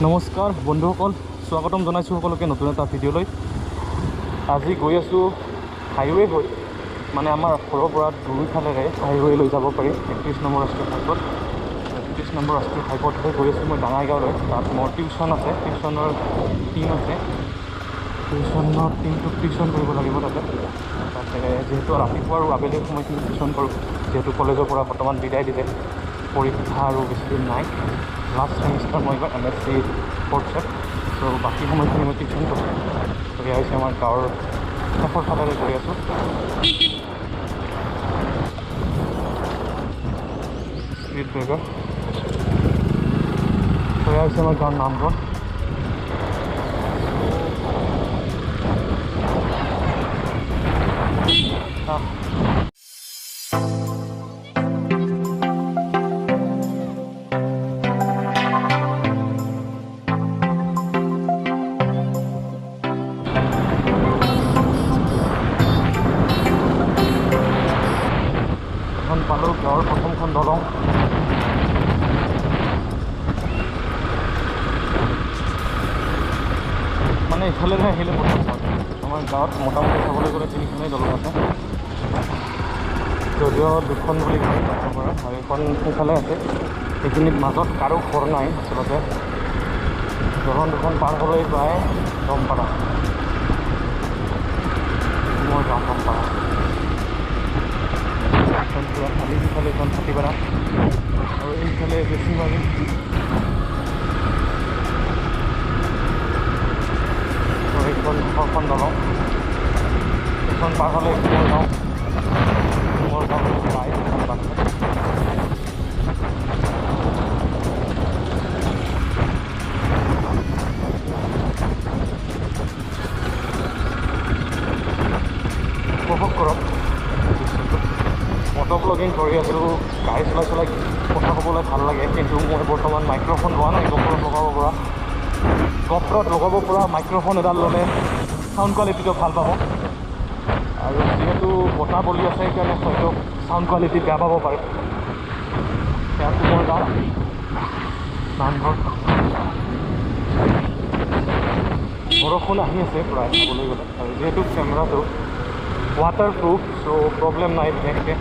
নমস্কাৰ বন্ধুসকল, স্বাগতম জনাইছোঁ সকলোকে নতুন এটা ভিডিঅ'লৈ। আজি গৈ আছোঁ হাইৱে হৈ, মানে আমাৰ ঘৰৰ পৰা দুয়োফালেৰে হাইৱে লৈ যাব পাৰি 31 নম্বৰ ৰাষ্ট্ৰীয় ঘাইপথ। 31 নম্বৰ ৰাষ্ট্ৰীয় ঘাইপথ হৈ গৈ আছোঁ মই ডাঙাইগাঁৱলৈ। তাত মোৰ টিউশ্যন আছে, টিউশ্যনৰ টিম আছে, টিউশ্যনৰ টিমটোক টিউশ্যন কৰিব লাগিব তাতে। যিহেতু ৰাতিপুৱা আৰু আবেলি সময়খিনি টিউশ্যন কৰোঁ, যিহেতু কলেজৰ পৰা বৰ্তমান বিদায় দিলে, পৰীক্ষা আৰু বেছিদিন নাই। লাষ্ট ছেমিষ্টাৰ মই এইবাৰ MSc ফ'ৰ্থ ছেম, চ' বাকী সময়খিনি মই টিউশ্যন কৰোঁ। ত' এয়া হৈছে আমাৰ গাঁৱৰ শেষৰ ফালেৰে গৈ আছোঁ। Speed breaker. ত' এয়া হৈছে আমাৰ গাঁৱৰ নামঘৰ। পালোঁ গাঁৱৰ প্ৰথমখন দলং। মানে ইফালে আহিলে প্ৰথম আমাৰ গাঁৱত মোটামুটি চাবলৈ গ'লে 3খনেই দলং আছে, যদিও 2খন বুলি কয় তাৰ পৰা, আৰু এখন সেইফালে আছে। সেইখিনিত মাজত কাৰো ঘৰ নাই আচলতে। দলং 2খন পাৰ হ'লেই প্ৰায় দমপাৰা, মোৰ গাঁও দমপাৰা। খালি সিফালে এখন হাতীপাৰা আৰু এইফালে বেছিমাৰি। এইখন 6খন দলং। এইখন পাৰ হ'লে মোৰ গাঁও পায় এখন বান্ধে। উপভোগ কৰক। মটোভ্লগিং কৰি আছোঁ, গাড়ী চলাই কথা ক'বলৈ ভাল লাগে, কিন্তু মই বৰ্তমান মাইক্ৰফোন লোৱা নাই। GoProত লগাব পৰা মাইক্ৰফোন এডাল ল'লে চাউণ্ড কোৱালিটিটো ভাল পাব, আৰু যিহেতু বতাহ বলি আছে সেইকাৰণে হয়তো চাউণ্ড কোৱালিটি বেয়া পাব পাৰে। সেয়াটো মোৰ গাঁও নামঘৰ। বৰষুণ আহি আছে প্ৰায় চাবলৈ গ'লে, আৰু যিহেতু কেমেৰাটো ৱাটাৰপ্ৰুফ, চ' প্ৰব্লেম নাই বিশেষকৈ।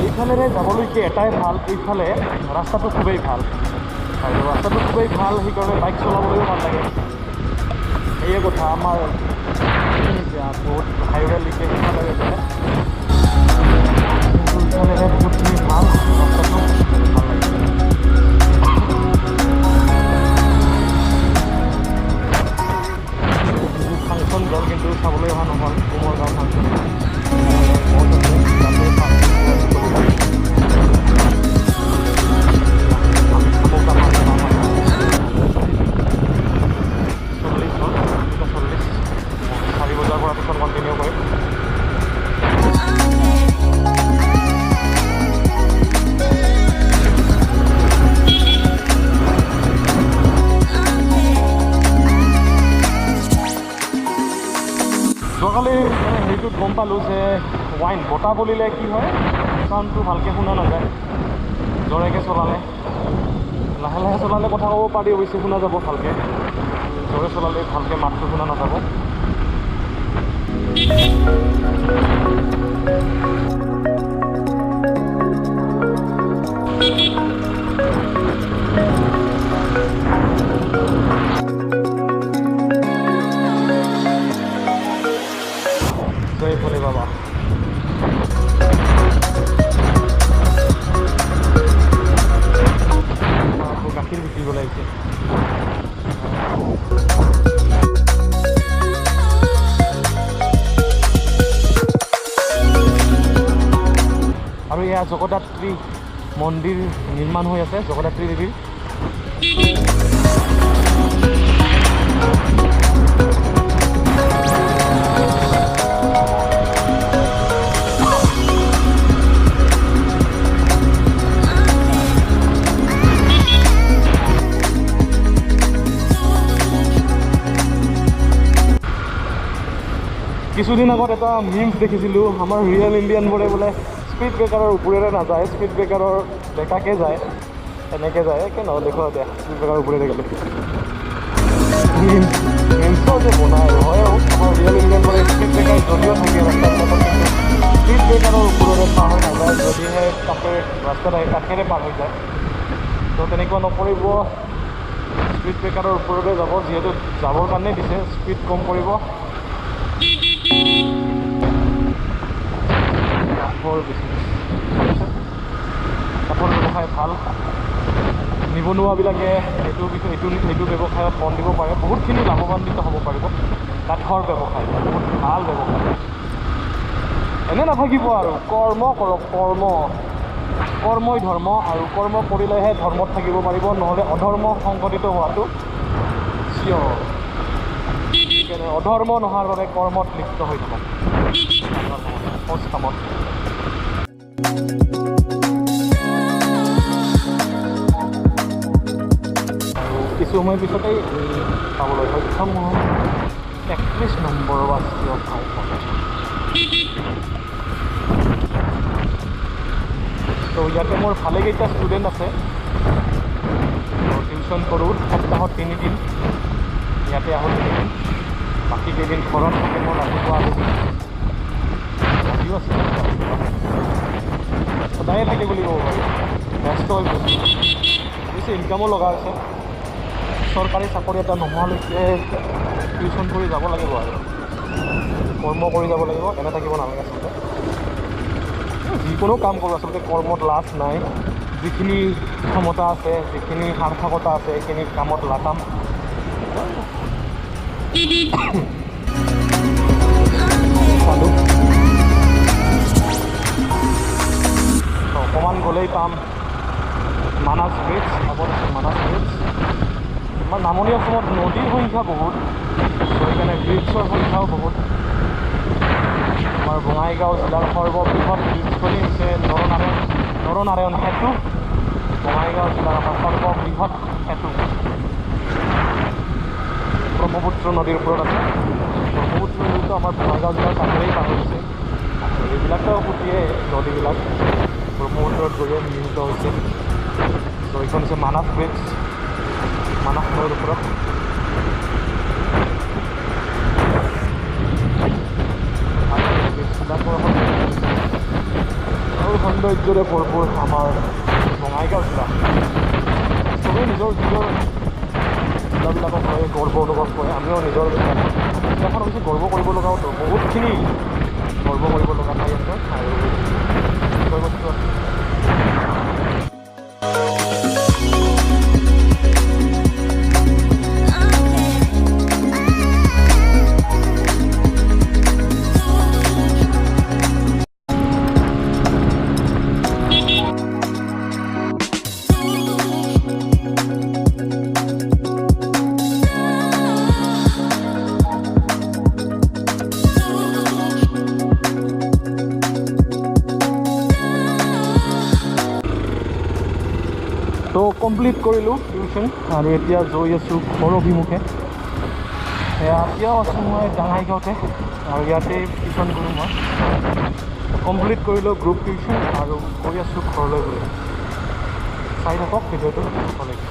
এইফালেৰে যাবলৈকে এটাই ভাল, এইফালে ৰাস্তাটো খুবেই ভাল, আৰু ৰাস্তাটো খুবেই ভাল সেইকাৰণে বাইক চলাবলৈও ভাল লাগে। সেয়ে কথা আমাৰ বহুত হাইৱেলৈকে সেইফালেৰে গ'লে ইফালেৰে বহুতখিনি ভাল, ৰাস্তাটো ভাল লাগে। ফাংচন গ'ল, কিন্তু চাবলৈ অহা নহ'ল কোমৰ গাঁও ফাংচন। কণ্টিনিউ কৰিম। যোৱাকালি মানে হেৰিটোত গম পালোঁ যে বতাহ বলিলে কি হয়, চাউণ্ডটো ভালকৈ শুনা নাযায়। জোৰেকৈ চলালে, লাহে লাহে চলালে কথা ক'ব পাৰি, অৱশ্যে শুনা যাব ভালকৈ। জোৰে চলালে ভালকৈ মাতটো শুনা নাযাব। জয় ভোলে বাবা। আকৌ গাখীৰ বিকিবলৈ আহিছে। আৰু এয়া জগদ্ধাত্ৰী মন্দিৰ নিৰ্মাণ হৈ আছে, জগদ্ধাত্ৰী দেৱীৰ। কিছুদিন আগত এটা মিমছ দেখিছিলোঁ, আমাৰ ৰিয়েল ইণ্ডিয়ানবোৰে বোলে স্পীড ব্ৰেকাৰৰ ওপৰেৰে নাযায়, স্পীড ব্ৰেকাৰৰ বেকাকৈ যায়, এনেকৈ যায়। একে নহয় দেখুৱা এতিয়া স্পীড ব্ৰেকাৰৰ ওপৰেৰে গ'লে মিমছৰ যে বনায় আৰু হয়ও, আমাৰ ৰিয়েল ইণ্ডিয়ানবোৰে স্পীড ব্ৰেকাৰ যদিও থাকে ৰাস্তাবিলাকত, কিন্তু স্পীড ব্ৰেকাৰৰ ওপৰেৰে পাৰ হৈ নাযায়, যদিহে কাষে ৰাস্তাৰ কাষেৰে পাৰ হৈ যায়। তো তেনেকুৱা নকৰিব, স্পীড ব্ৰেকাৰৰ ওপৰতে যাব, যিহেতু যাবৰ কাৰণে দিছে, স্পীড কম কৰিব। কাঠৰ ব্যৱসায় ভাল, নিবনুৱাবিলাকে এইটো ব্যৱসায়ত মন দিব পাৰে, বহুতখিনি লাভৱান্বিত হ'ব পাৰিব। কাঠৰ ব্যৱসায় বহুত ভাল ব্যৱসায়, এনে নাথাকিব আৰু কৰ্ম কৰক, কৰ্মই ধৰ্ম, আৰু কৰ্ম কৰিলেহে ধৰ্মত থাকিব পাৰিব, নহ'লে অধৰ্ম সংঘটিত হোৱাটো চিয়ৰ। অধৰ্ম নোহোৱাৰ বাবে কৰ্মত লিপ্ত হৈ থাকক, সহজ কামত। আৰু কিছু সময়ৰ পিছতেই পাবলৈ সক্ষম হ'ম 31 নম্বৰ ৰাষ্ট্ৰীয় ঘাইপথ। তো ইয়াতে মোৰ ভালেকেইটা ষ্টুডেণ্ট আছে, টিউশ্যন কৰোঁ, সপ্তাহত 3 দিন, ইয়াতে আহোঁ 3 দিন, বাকী কেইদিন ঘৰত থাকে মোৰ ৰাতিপুৱা আবেলি। আজিও আছে, সদায়ে থাকে বুলি ক'ব পাৰি, ব্যস্ত হৈ গৈছে, বেছি ইনকামো লগা আছে। চৰকাৰী চাকৰি এটা নোহোৱালৈকে টিউশ্যন কৰি যাব লাগিব আৰু কৰ্ম কৰি যাব লাগিব, এনে থাকিব নালাগে আচলতে। যিকোনো কাম কৰোঁ আচলতে কৰ্মত লাজ নাই, যিখিনি ক্ষমতা আছে, যিখিনি সাৰ্থকতা আছে, সেইখিনি কামত লাগাম। অকণমান গ'লেই পাম মানাছ ব্ৰিজ, আগত আছে মানাছ ব্ৰিজ। আমাৰ নামনি অসমত নদীৰ সংখ্যা বহুত, সেইকাৰণে ব্ৰিজৰ সংখ্যাও বহুত। আমাৰ বঙাইগাঁও জিলাৰ সৰ্ববৃহৎ ব্ৰিজখনেই হৈছে নৰনাৰায়ণ সেতু। বঙাইগাঁও জিলাৰ আমাৰ সৰ্ববৃহৎ সেতু ব্ৰহ্মপুত্ৰ নদীৰ ওপৰত আছে। ব্ৰহ্মপুত্ৰ নদীটো আমাৰ বঙাইগাঁও জিলাৰ কাষেৰেই পাৰ হৈছে। এইবিলাকতো সুতিয়ে নদীবিলাক ব্ৰহ্মপুত্ৰত গৈয়ে মিলিত হৈছে। তো এইখন হৈছে মানাছ ব্ৰিজ, মানাছ নৈৰ ওপৰত। আৰু সৌন্দৰ্যৰে ভৰপূৰ আমাৰ বঙাইগাঁও জিলা। চবেই নিজৰ জিলাবিলাকক লৈ গৰ্ব অনুভৱ কৰে, আমিও নিজৰ জিলাখন অৱশ্যে গৰ্ব কৰিব লগাওতো, বহুতখিনি গৰ্ব কৰিব লগা ঠাই আছে আৰু বিষয়বস্তু আছে। তো কমপ্লিট কৰিলোঁ টিউশ্যন আৰু এতিয়া গৈ আছোঁ ঘৰ অভিমুখে। এতিয়াও আছোঁ মই ডাঙাইগাঁৱতে আৰু ইয়াতেই টিউশ্যন কৰোঁ মই। কমপ্লিট কৰিলোঁ গ্ৰুপ টিউশ্যন আৰু গৈ আছোঁ ঘৰলৈ গৈ। চাই থাকক ভিডিঅ'টো শেষলৈকে।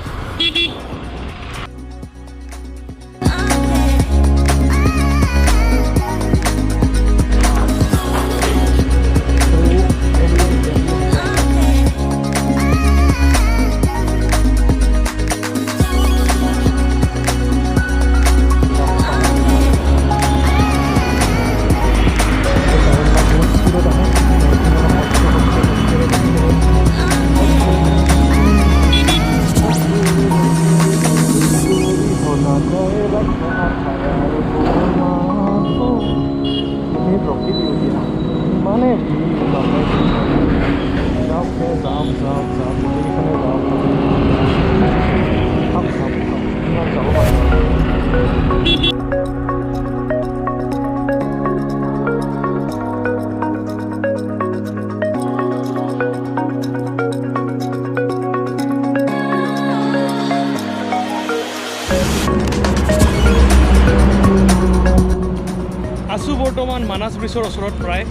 বৰ্তমান মানাছ ব্ৰিজৰ ওচৰত প্ৰায়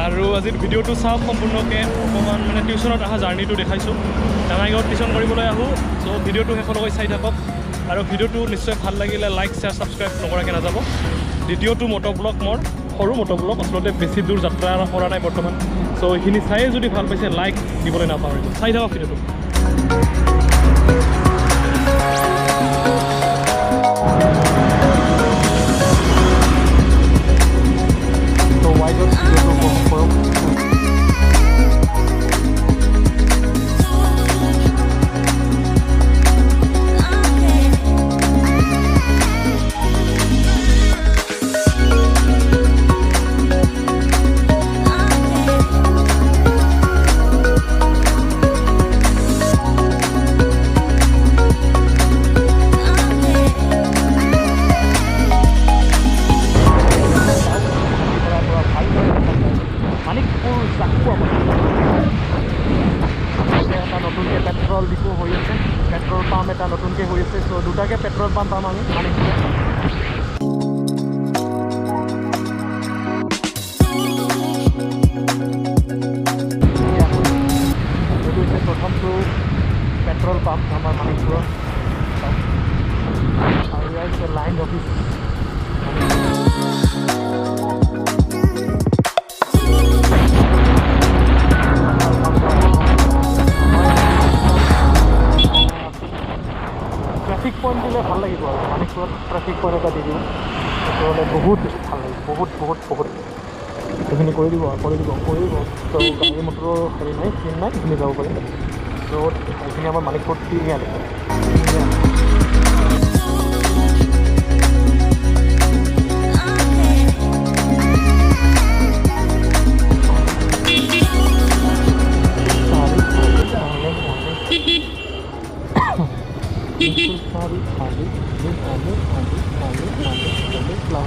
আৰু আজিৰ ভিডিঅ'টো চাওক সম্পূৰ্ণকৈ অকণমান মানে টিউশ্যনত অহা জাৰ্ণিটো দেখাইছোঁ ডাঙাইগাঁৱত টিউশ্যন কৰিবলৈ আহোঁ চ' ভিডিঅ'টো শেষলৈকে চাই থাকক আৰু ভিডিঅ'টো নিশ্চয় ভাল লাগিলে লাইক শ্বেয়াৰ ছাবস্ক্ৰাইব নকৰাকৈ নাযাব দ্বিতীয়টো মট'ব্লগ মোৰ সৰু মট'ব্লগ আচলতে বেছি দূৰ যাত্ৰা কৰা নাই বৰ্তমান চ' এইখিনি চায়ে যদি ভাল পাইছে লাইক দিবলৈ নাপাহৰিব চাই থাকক ভিডিঅ'টো পেট্ৰল ডিপো হৈ আছে পেট্ৰল পাম্প এটা নতুনকৈ হৈ আছে চ' দুটাকৈ পেট্ৰল পাম্প পাম আমি মানিকপুৰত এইটো হৈছে প্ৰথমটো পেট্ৰল পাম্প আমাৰ মানিকপুৰত আৰু ইয়াৰ হৈছে লাইন অফিচ ট্ৰেফিক পইণ্ট দিলে ভাল লাগিব আৰু মানিকপুৰত ট্ৰেফিক পইণ্ট এটা দি দিওঁ তেতিয়াহ'লে বহুত ভাল লাগিব বহুত সেইখিনি কৰি দিব ত' গাড়ী মটৰৰ হেৰি নাই চিন নাই সেইখিনি যাব পাৰিম ত' সেইখিনি আমাৰ মানিকপুৰত তিনিআলি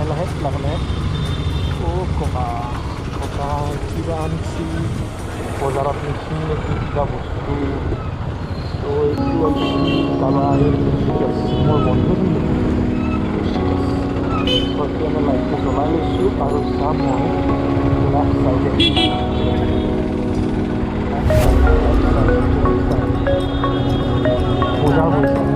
লাহে ককা কিবা আনিছি বজাৰত নিছি কিবা বস্তু ত' এইটো কাৰোবাৰ মোৰ বন্ধু আমি লাইটটো জ্বলাই লৈছোঁ আৰু চাম মই লেফ্ট চাইডে বজাৰ কৰিছে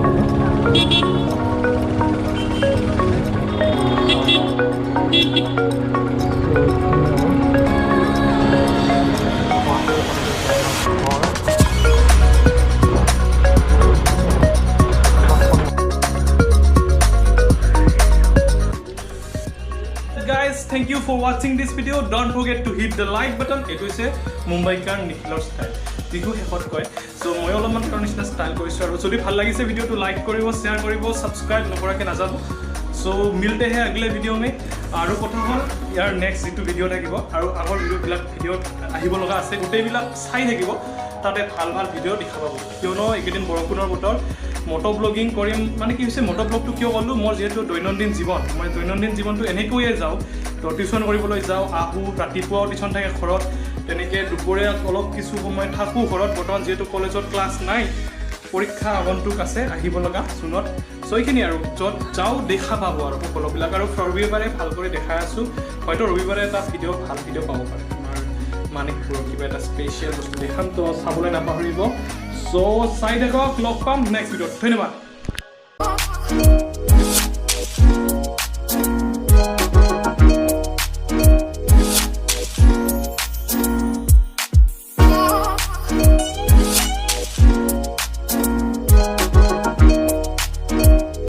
Guys, thank you for watching this video. Don't forget to hit the like button. It is a Mumbai car Nikhilor style. Bihu hekot koi. So moi olaman karnishna style koisu aru jodi bhal lagise video to like koribo, share koribo, subscribe nokorake najabo. So milte hai agle video mein aru kotha hol yar next jitu video thakibo aru agor video ahibo loga ase gotei bilak sai thakibo tate bhal video dekhabo kiono ekedin borokunor botor motovlogging কৰিম মানে কি হৈছে motovlogটো কিয় কলো মোৰ যেহেতু দৈনন্দিন জীৱন মই দৈনন্দিন জীৱনটো এনেকৈয়ে যাওঁ তো টিউশ্যন কৰিবলৈ যাওঁ আহোঁ ৰাতিপুৱা টিউশ্যন থাকে ঘৰত তেনেকৈ দুপৰীয়া অলপ কিছু সময় থাকোঁ ঘৰত বৰ্তমান যিহেতু কলেজত ক্লাছ নাই পৰীক্ষা আগন্তুক আছে আহিব লগা জুনত চ' এইখিনি আৰু য'ত যাওঁ দেখা পাব আৰু সকলোবিলাক আৰু ৰবিবাৰে ভাল কৰি দেখাই আছোঁ হয়তো ৰবিবাৰে এটা ভাল ভিডিঅ' পাব পাৰে আমাৰ মানিকপুৰৰ কিবা এটা স্পেচিয়েল বস্তু দেখাম তো চাবলৈ নাপাহৰিব চ' চাই থাকক লগ পাম নেক্সট ভিডিঅ'ত ধন্যবাদ